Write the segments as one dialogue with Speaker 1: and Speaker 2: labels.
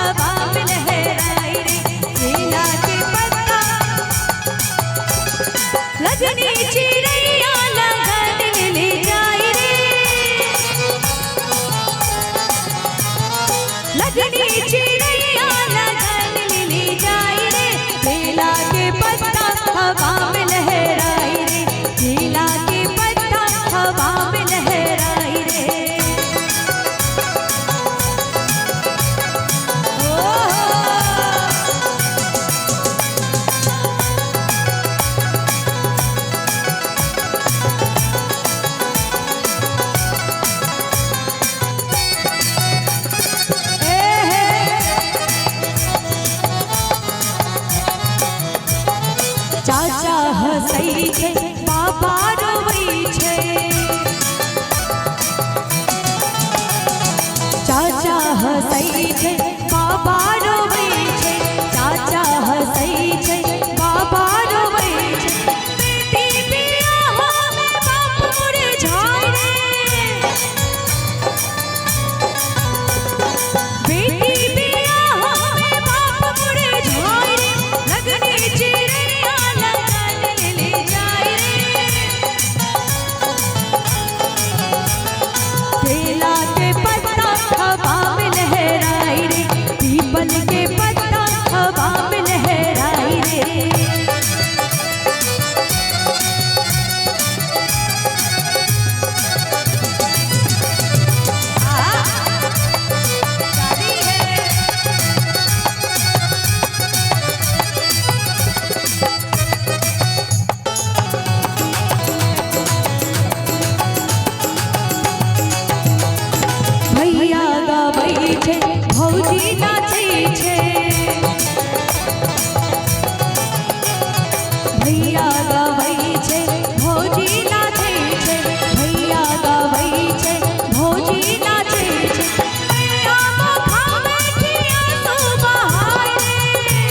Speaker 1: हवा में लहराए रे, केला के पत्ता लगनी चिड़ैया लगन ले जाए रे, लगनी चिड़ैया लगन ले जाए रे, केला के पत्ता हवा में लहराए रे, केला के पत्ता हवा में लहराए रे। चाचा हसै छै बाबा रोवै छै, चाचा हसै छै बाबा रोवै छै, चाचा हसै छै बाबा रोवै छै, बेटी बियाह में बाप मुरझाए रे, बेटी बियाह में बाप मुरझाए रे, लगनी चिड़ैया लगन ले जाए रे, केला के पत्ता हवा में लहराए रे, पीपल के पत्ता हवा में लहराए रे। भैया गाबै छै भौजी नाचै छै, भैया गाबै छै भौजी नाचै छै, भैया गाबै छै भौजी नाचै छै, मैया मुखा बैठिया तू बहाए रे,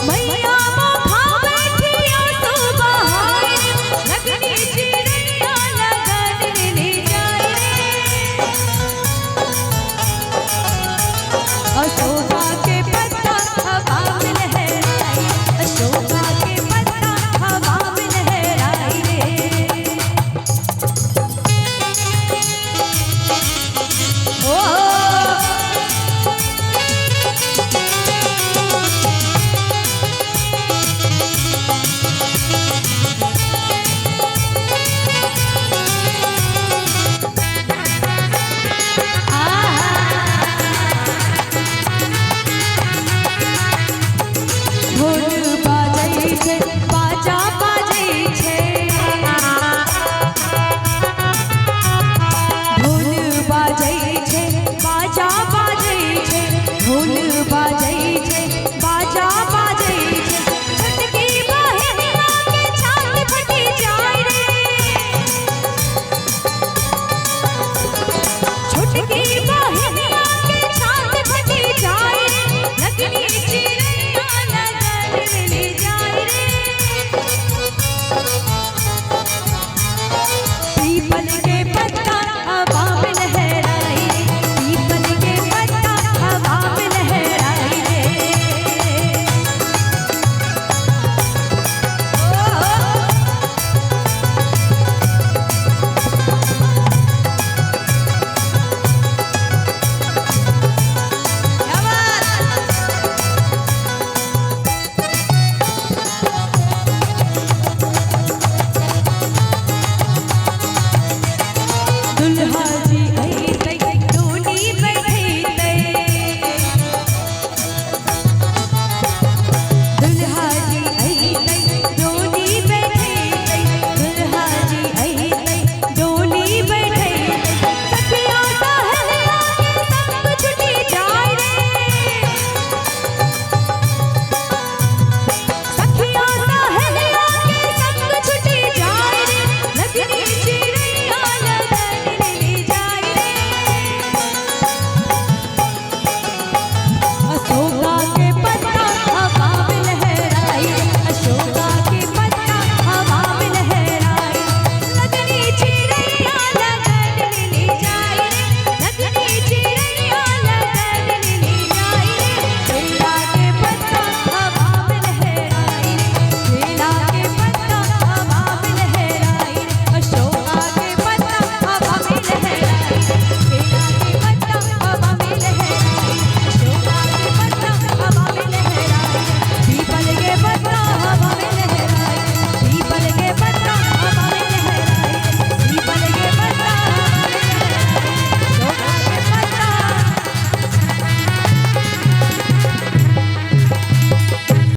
Speaker 1: मैया मुखा बैठिया तू बहाए रे, लगनी चिड़ैया लगन ले जाए रे, अशोका के पत्ता हवा में लहराए, अशोका के पत्ता हवा में लहराए रे। ओ ढोल बाजै छै बाजा बाजै छै, ढोल बाजै छै बाजा बाजै छै, ढोल बाजै छै बाजा बाजै छै, छोटकी बहिनिया के छाती फटी जाए रे, छोटकी